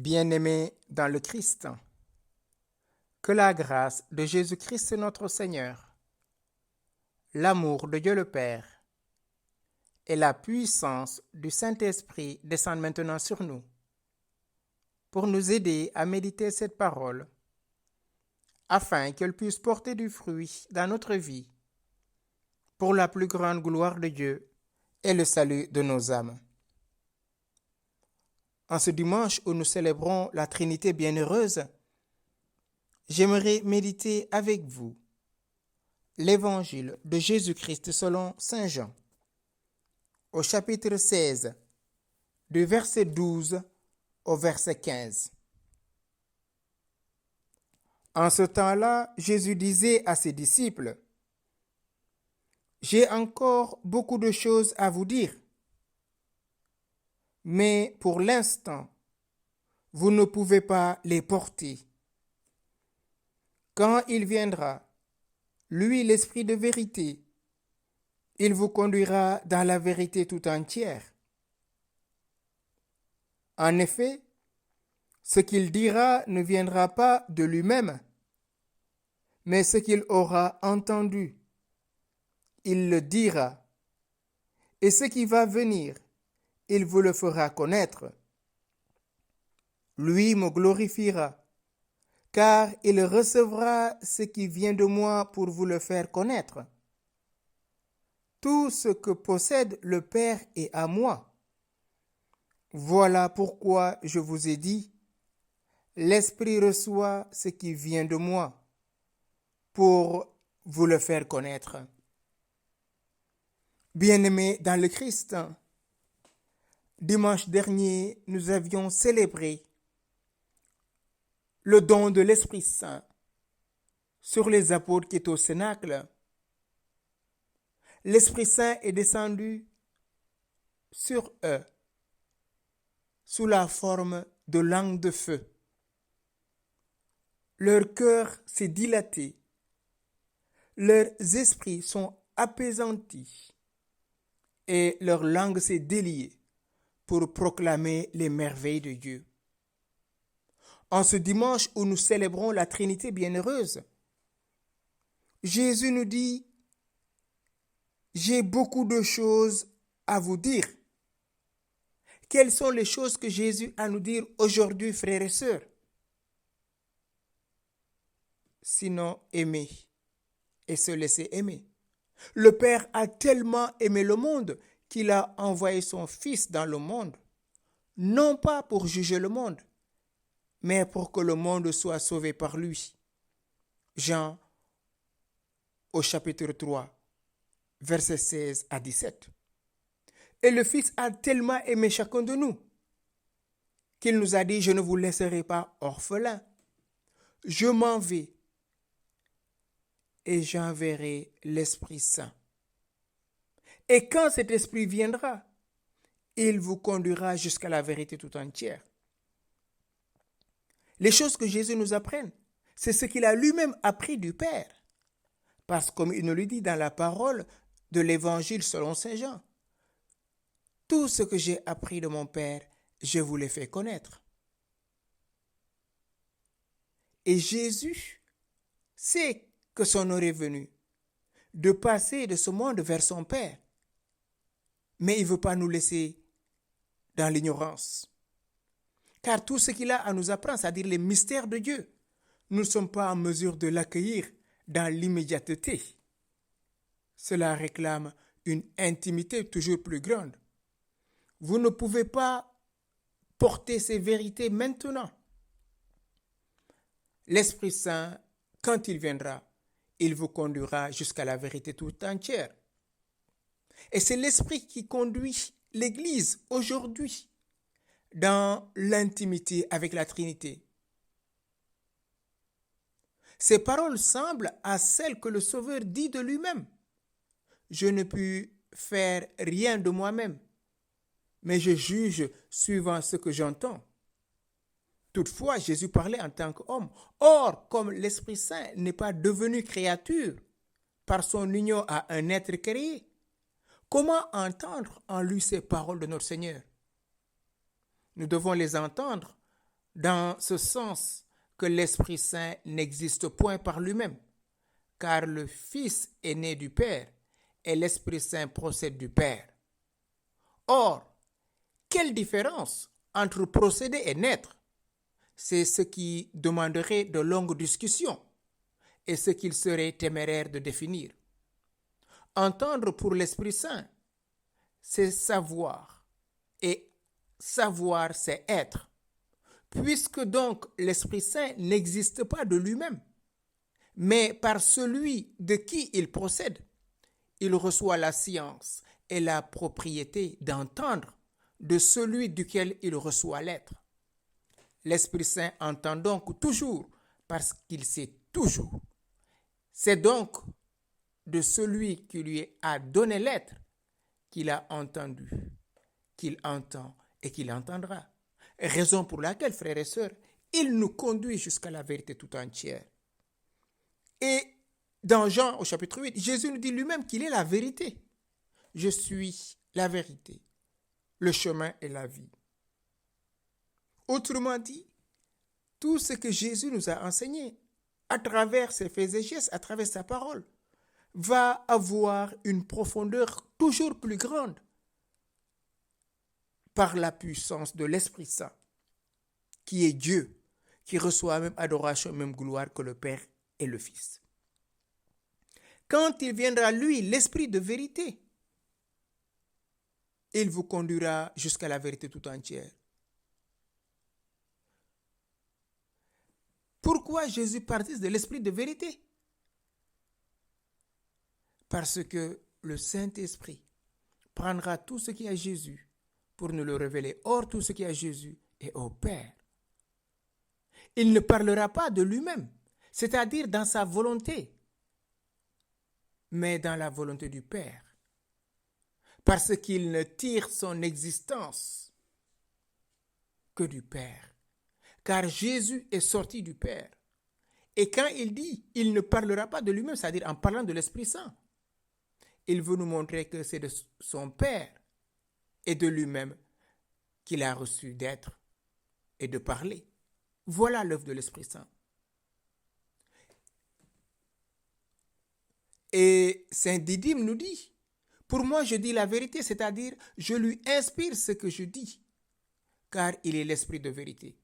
Bien-aimés dans le Christ, que la grâce de Jésus-Christ notre Seigneur, l'amour de Dieu le Père et la puissance du Saint-Esprit descendent maintenant sur nous pour nous aider à méditer cette parole afin qu'elle puisse porter du fruit dans notre vie pour la plus grande gloire de Dieu et le salut de nos âmes. En ce dimanche où nous célébrons la Trinité bienheureuse, j'aimerais méditer avec vous l'Évangile de Jésus-Christ selon Saint Jean, au chapitre 16, du verset 12 au verset 15. En ce temps-là, Jésus disait à ses disciples, « J'ai encore beaucoup de choses à vous dire, mais pour l'instant, vous ne pouvez pas les porter. Quand il viendra, lui, l'Esprit de vérité, il vous conduira dans la vérité tout entière. En effet, ce qu'il dira ne viendra pas de lui-même, mais ce qu'il aura entendu, il le dira, et ce qui va venir, il vous le fera connaître. Lui me glorifiera, car il recevra ce qui vient de moi pour vous le faire connaître. Tout ce que possède le Père est à moi. Voilà pourquoi je vous ai dit, l'Esprit reçoit ce qui vient de moi, pour vous le faire connaître. » Bien-aimés dans le Christ, dimanche dernier, nous avions célébré le don de l'Esprit Saint sur les apôtres qui étaient au Cénacle. L'Esprit Saint est descendu sur eux sous la forme de langues de feu. Leur cœur s'est dilaté, leurs esprits sont apaisantis et leur langue s'est déliée pour proclamer les merveilles de Dieu. En ce dimanche où nous célébrons la Trinité bienheureuse, Jésus nous dit, « J'ai beaucoup de choses à vous dire. » Quelles sont les choses que Jésus a à nous dire aujourd'hui, frères et sœurs? Sinon, aimer et se laisser aimer. Le Père a tellement aimé le monde qu'il a envoyé son Fils dans le monde, non pas pour juger le monde, mais pour que le monde soit sauvé par lui. Jean, au chapitre 3, versets 16 à 17. Et le Fils a tellement aimé chacun de nous qu'il nous a dit, « Je ne vous laisserai pas orphelins. Je m'en vais et j'enverrai l'Esprit Saint. Et quand cet Esprit viendra, il vous conduira jusqu'à la vérité tout entière. » Les choses que Jésus nous apprenne, c'est ce qu'il a lui-même appris du Père. Parce que comme il nous le dit dans la parole de l'Évangile selon Saint Jean, « Tout ce que j'ai appris de mon Père, je vous l'ai fait connaître. » Et Jésus sait que son heure est venue de passer de ce monde vers son Père. Mais il ne veut pas nous laisser dans l'ignorance. Car tout ce qu'il a à nous apprendre, c'est-à-dire les mystères de Dieu, nous ne sommes pas en mesure de l'accueillir dans l'immédiateté. Cela réclame une intimité toujours plus grande. Vous ne pouvez pas porter ces vérités maintenant. L'Esprit Saint, quand il viendra, il vous conduira jusqu'à la vérité tout entière. Et c'est l'Esprit qui conduit l'Église aujourd'hui dans l'intimité avec la Trinité. Ces paroles semblent à celles que le Sauveur dit de lui-même. « Je ne puis faire rien de moi-même, mais je juge suivant ce que j'entends. » Toutefois, Jésus parlait en tant qu'homme. Or, comme l'Esprit Saint n'est pas devenu créature par son union à un être créé, comment entendre en lui ces paroles de notre Seigneur? Nous devons les entendre dans ce sens que l'Esprit Saint n'existe point par lui-même, car le Fils est né du Père et l'Esprit Saint procède du Père. Or, quelle différence entre procéder et naître? C'est ce qui demanderait de longues discussions et ce qu'il serait téméraire de définir. Entendre pour l'Esprit Saint, c'est savoir, et savoir, c'est être. Puisque donc l'Esprit Saint n'existe pas de lui-même, mais par celui de qui il procède, il reçoit la science et la propriété d'entendre de celui duquel il reçoit l'être. L'Esprit Saint entend donc toujours parce qu'il sait toujours. C'est donc de celui qui lui a donné l'être qu'il a entendu, qu'il entend et qu'il entendra. Raison pour laquelle, frères et sœurs, il nous conduit jusqu'à la vérité tout entière. Et dans Jean au chapitre 8, Jésus nous dit lui-même qu'il est la vérité. Je suis la vérité, le chemin et la vie. Autrement dit, tout ce que Jésus nous a enseigné à travers ses faits et gestes, à travers sa parole, va avoir une profondeur toujours plus grande par la puissance de l'Esprit Saint, qui est Dieu, qui reçoit même adoration, même gloire que le Père et le Fils. Quand il viendra, lui, l'Esprit de vérité, il vous conduira jusqu'à la vérité tout entière. Pourquoi Jésus participe de l'Esprit de vérité? Parce que le Saint-Esprit prendra tout ce qui est à Jésus pour nous le révéler. Or, tout ce qui est à Jésus est au Père. Il ne parlera pas de lui-même, c'est-à-dire dans sa volonté, mais dans la volonté du Père. Parce qu'il ne tire son existence que du Père. Car Jésus est sorti du Père. Et quand il dit, il ne parlera pas de lui-même, c'est-à-dire en parlant de l'Esprit Saint, il veut nous montrer que c'est de son Père et de lui-même qu'il a reçu d'être et de parler. Voilà l'œuvre de l'Esprit Saint. Et Saint Didyme nous dit, pour moi je dis la vérité, c'est-à-dire je lui inspire ce que je dis, car il est l'Esprit de vérité.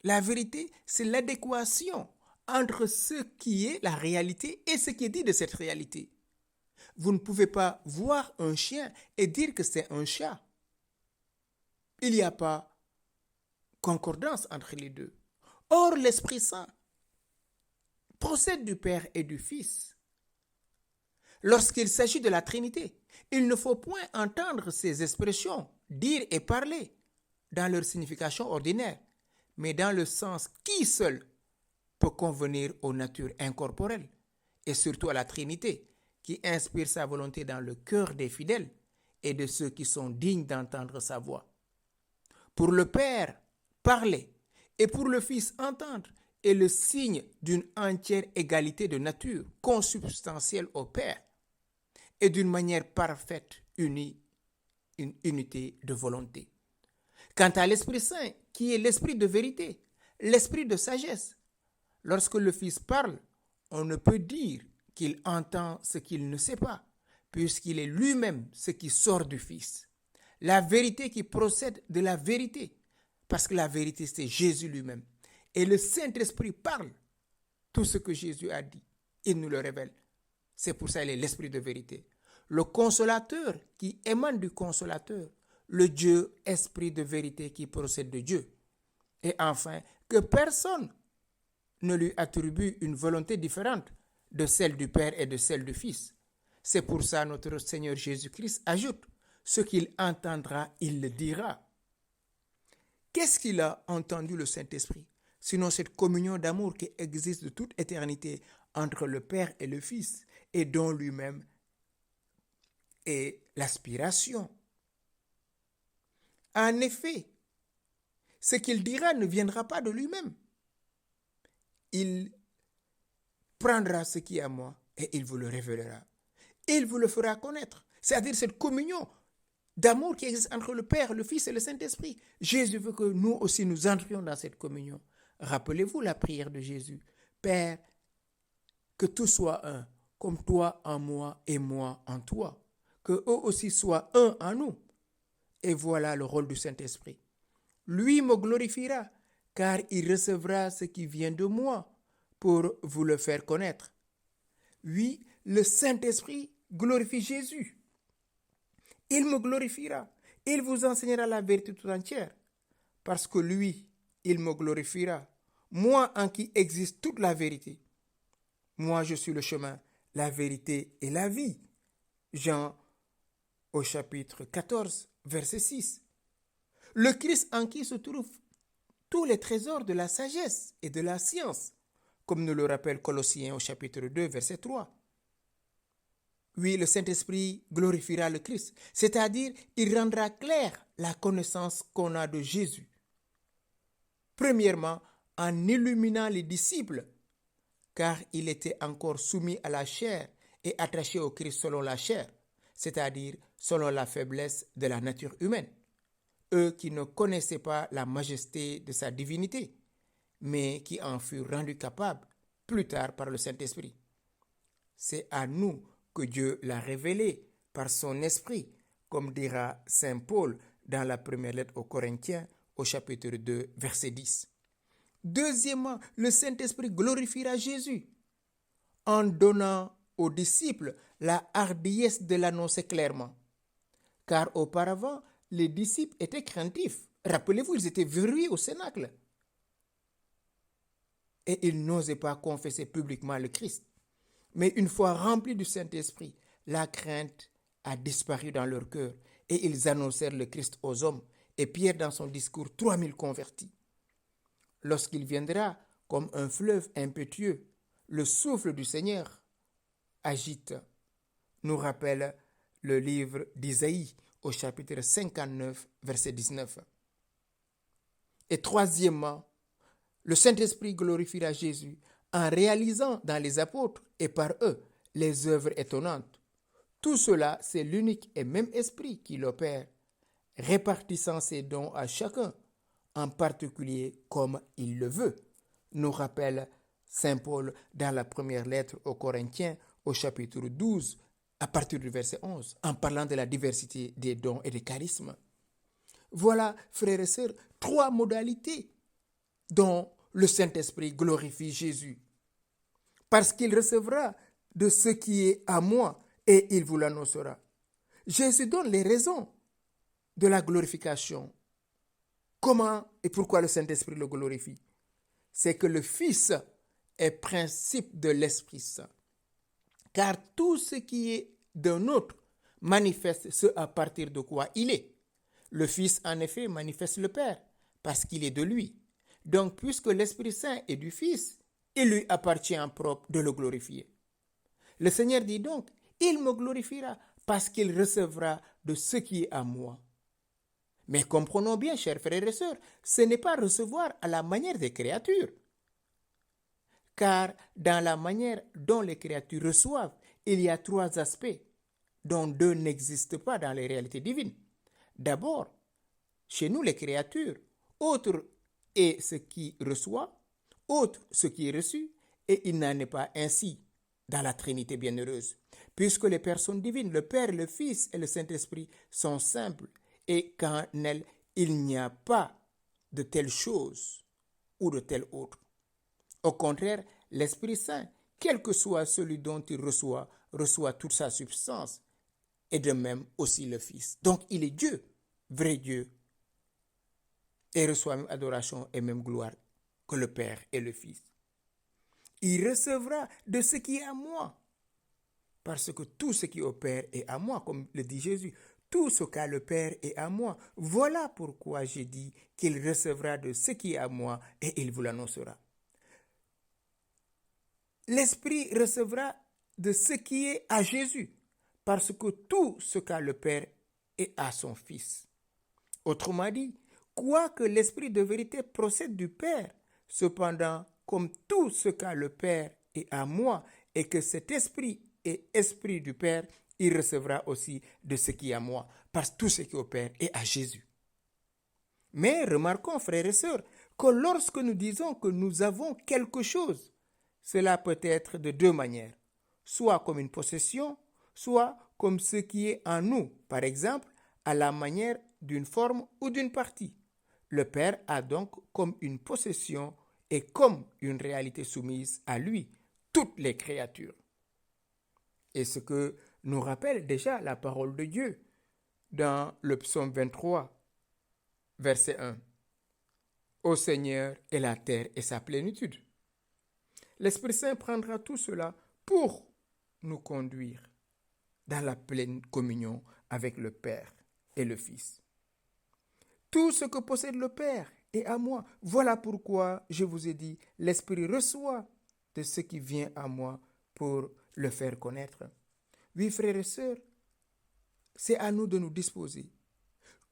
La vérité, c'est l'adéquation entre ce qui est la réalité et ce qui est dit de cette réalité. Vous ne pouvez pas voir un chien et dire que c'est un chat. Il n'y a pas concordance entre les deux. Or, l'Esprit Saint procède du Père et du Fils. Lorsqu'il s'agit de la Trinité, il ne faut point entendre ces expressions, dire et parler, dans leur signification ordinaire, mais dans le sens qui seul peut convenir aux natures incorporelles, et surtout à la Trinité, qui inspire sa volonté dans le cœur des fidèles et de ceux qui sont dignes d'entendre sa voix. Pour le Père, parler, et pour le Fils, entendre, est le signe d'une entière égalité de nature, consubstantielle au Père, et d'une manière parfaite, unie, une unité de volonté. Quant à l'Esprit Saint, qui est l'Esprit de vérité, l'Esprit de sagesse, lorsque le Fils parle, on ne peut dire qu'il entend ce qu'il ne sait pas, puisqu'il est lui-même ce qui sort du Fils. La vérité qui procède de la vérité, parce que la vérité c'est Jésus lui-même. Et le Saint-Esprit parle tout ce que Jésus a dit, il nous le révèle. C'est pour ça qu'il est l'Esprit de vérité. Le Consolateur qui émane du Consolateur, le Dieu Esprit de vérité qui procède de Dieu. Et enfin, que personne ne lui attribue une volonté différente de celle du Père et de celle du Fils. C'est pour ça que notre Seigneur Jésus-Christ ajoute, ce qu'il entendra, il le dira. Qu'est-ce qu'il a entendu le Saint-Esprit? Sinon cette communion d'amour qui existe de toute éternité entre le Père et le Fils, et dont lui-même est l'aspiration. En effet, ce qu'il dira ne viendra pas de lui-même. Il prendra ce qui est à moi et il vous le révélera. Il vous le fera connaître. C'est-à-dire cette communion d'amour qui existe entre le Père, le Fils et le Saint-Esprit. Jésus veut que nous aussi nous entrions dans cette communion. Rappelez-vous la prière de Jésus. Père, que tout soit un, comme toi en moi et moi en toi. Que eux aussi soient un en nous. Et voilà le rôle du Saint-Esprit. Lui me glorifiera, car il recevra ce qui vient de moi pour vous le faire connaître. Oui, le Saint-Esprit glorifie Jésus. Il me glorifiera. Il vous enseignera la vérité tout entière. Parce que lui, il me glorifiera. Moi en qui existe toute la vérité. Moi, je suis le chemin, la vérité et la vie. Jean au chapitre 14, verset 6. Le Christ en qui se trouvent tous les trésors de la sagesse et de la science, comme nous le rappelle Colossiens au chapitre 2, verset 3. Oui, le Saint-Esprit glorifiera le Christ, c'est-à-dire il rendra claire la connaissance qu'on a de Jésus. Premièrement, en illuminant les disciples, car il était encore soumis à la chair et attaché au Christ selon la chair, c'est-à-dire selon la faiblesse de la nature humaine. Eux qui ne connaissaient pas la majesté de sa divinité, mais qui en furent rendus capables plus tard par le Saint-Esprit. C'est à nous que Dieu l'a révélé par son esprit, comme dira saint Paul dans la première lettre aux Corinthiens au chapitre 2, verset 10. Deuxièmement, le Saint-Esprit glorifiera Jésus en donnant aux disciples la hardiesse de l'annoncer clairement. Car auparavant, les disciples étaient craintifs. Rappelez-vous, ils étaient verrouillés au cénacle. Et ils n'osaient pas confesser publiquement le Christ. Mais une fois remplis du Saint-Esprit, la crainte a disparu dans leur cœur et ils annoncèrent le Christ aux hommes. Et Pierre, dans son discours, 3000 convertis. Lorsqu'il viendra comme un fleuve impétueux, le souffle du Seigneur agite, nous rappelle le livre d'Isaïe au chapitre 59, verset 19. Et troisièmement, le Saint-Esprit glorifiera Jésus en réalisant dans les apôtres et par eux les œuvres étonnantes. Tout cela, c'est l'unique et même esprit qui l'opère, répartissant ses dons à chacun, en particulier comme il le veut, nous rappelle saint Paul dans la première lettre aux Corinthiens au chapitre 12, à partir du verset 11, en parlant de la diversité des dons et des charismes. Voilà, frères et sœurs, 3 modalités dont le Saint-Esprit glorifie Jésus. Parce qu'il recevra de ce qui est à moi et il vous l'annoncera. Jésus donne les raisons de la glorification. Comment et pourquoi le Saint-Esprit le glorifie? C'est que le Fils est principe de l'Esprit Saint. Car tout ce qui est d'un autre manifeste ce à partir de quoi il est. Le Fils, en effet, manifeste le Père, parce qu'il est de lui. Donc, puisque l'Esprit Saint est du Fils, il lui appartient en propre de le glorifier. Le Seigneur dit donc, il me glorifiera, parce qu'il recevra de ce qui est à moi. Mais comprenons bien, chers frères et sœurs, ce n'est pas recevoir à la manière des créatures. Car dans la manière dont les créatures reçoivent, il y a 3 aspects, dont 2 n'existent pas dans les réalités divines. D'abord, chez nous les créatures, autre est ce qui reçoit, autre ce qui est reçu, et il n'en est pas ainsi dans la Trinité bienheureuse. Puisque les personnes divines, le Père, le Fils et le Saint-Esprit sont simples, et qu'en elles, il n'y a pas de telle chose ou de telle autre. Au contraire, l'Esprit Saint, quel que soit celui dont il reçoit toute sa substance, et de même aussi le Fils. Donc il est Dieu, vrai Dieu, et reçoit même adoration et même gloire que le Père et le Fils. Il recevra de ce qui est à moi, parce que tout ce qui est au Père est à moi, comme le dit Jésus. Tout ce qu'a le Père est à moi. Voilà pourquoi j'ai dit qu'il recevra de ce qui est à moi et il vous l'annoncera. L'Esprit recevra de ce qui est à Jésus, parce que tout ce qu'a le Père est à son Fils. Autrement dit, quoique l'Esprit de vérité procède du Père, cependant, comme tout ce qu'a le Père est à moi, et que cet Esprit est Esprit du Père, il recevra aussi de ce qui est à moi, parce que tout ce qui est au Père est à Jésus. Mais remarquons, frères et sœurs, que lorsque nous disons que nous avons quelque chose, cela peut être de deux manières, soit comme une possession, soit comme ce qui est en nous, par exemple, à la manière d'une forme ou d'une partie. Le Père a donc comme une possession et comme une réalité soumise à lui toutes les créatures. Et ce que nous rappelle déjà la parole de Dieu dans le psaume 23, verset 1. Ô Seigneur est la terre et sa plénitude. L'Esprit Saint prendra tout cela pour nous conduire dans la pleine communion avec le Père et le Fils. Tout ce que possède le Père est à moi. Voilà pourquoi je vous ai dit, l'Esprit reçoit de ce qui vient à moi pour le faire connaître. Oui, frères et sœurs, c'est à nous de nous disposer.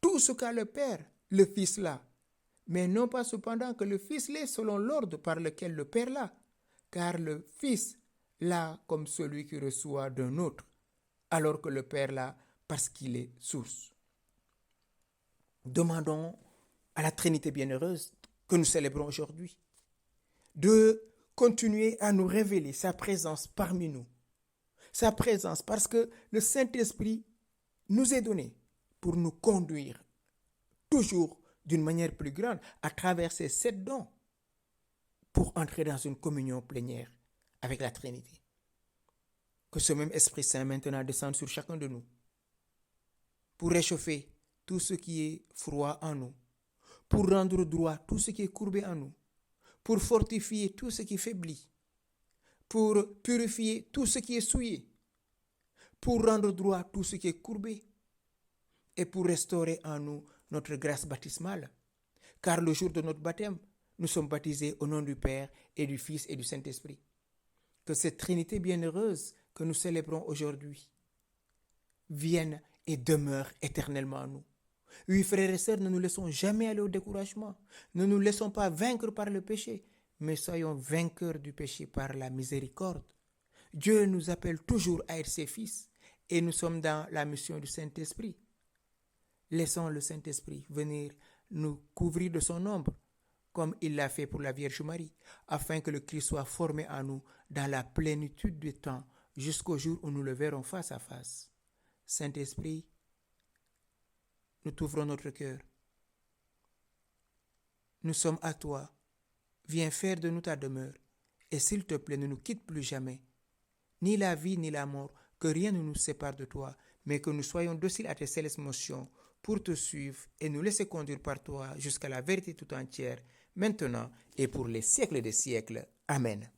Tout ce qu'a le Père, le Fils l'a. Mais non pas cependant que le Fils l'est selon l'ordre par lequel le Père l'a. Car le Fils l'a comme celui qui reçoit d'un autre, alors que le Père l'a parce qu'il est source. Demandons à la Trinité bienheureuse que nous célébrons aujourd'hui de continuer à nous révéler sa présence parmi nous. Sa présence parce que le Saint-Esprit nous est donné pour nous conduire toujours d'une manière plus grande à travers ces 7 dons pour entrer dans une communion plénière avec la Trinité. Que ce même Esprit Saint maintenant descende sur chacun de nous pour réchauffer tout ce qui est froid en nous, pour rendre droit tout ce qui est courbé en nous, pour fortifier tout ce qui faiblit, pour purifier tout ce qui est souillé, pour rendre droit tout ce qui est courbé et pour restaurer en nous notre grâce baptismale. Car le jour de notre baptême, nous sommes baptisés au nom du Père et du Fils et du Saint-Esprit. Que cette Trinité bienheureuse que nous célébrons aujourd'hui vienne et demeure éternellement en nous. Oui, frères et sœurs, ne nous laissons jamais aller au découragement. Ne nous laissons pas vaincre par le péché, mais soyons vainqueurs du péché par la miséricorde. Dieu nous appelle toujours à être ses fils et nous sommes dans la mission du Saint-Esprit. Laissons le Saint-Esprit venir nous couvrir de son ombre, comme il l'a fait pour la Vierge Marie, afin que le Christ soit formé en nous dans la plénitude du temps, jusqu'au jour où nous le verrons face à face. Saint-Esprit, nous t'ouvrons notre cœur. Nous sommes à toi. Viens faire de nous ta demeure. Et s'il te plaît, ne nous quitte plus jamais. Ni la vie, ni la mort, que rien ne nous sépare de toi, mais que nous soyons dociles à tes célestes motions pour te suivre et nous laisser conduire par toi jusqu'à la vérité tout entière, maintenant et pour les siècles des siècles. Amen.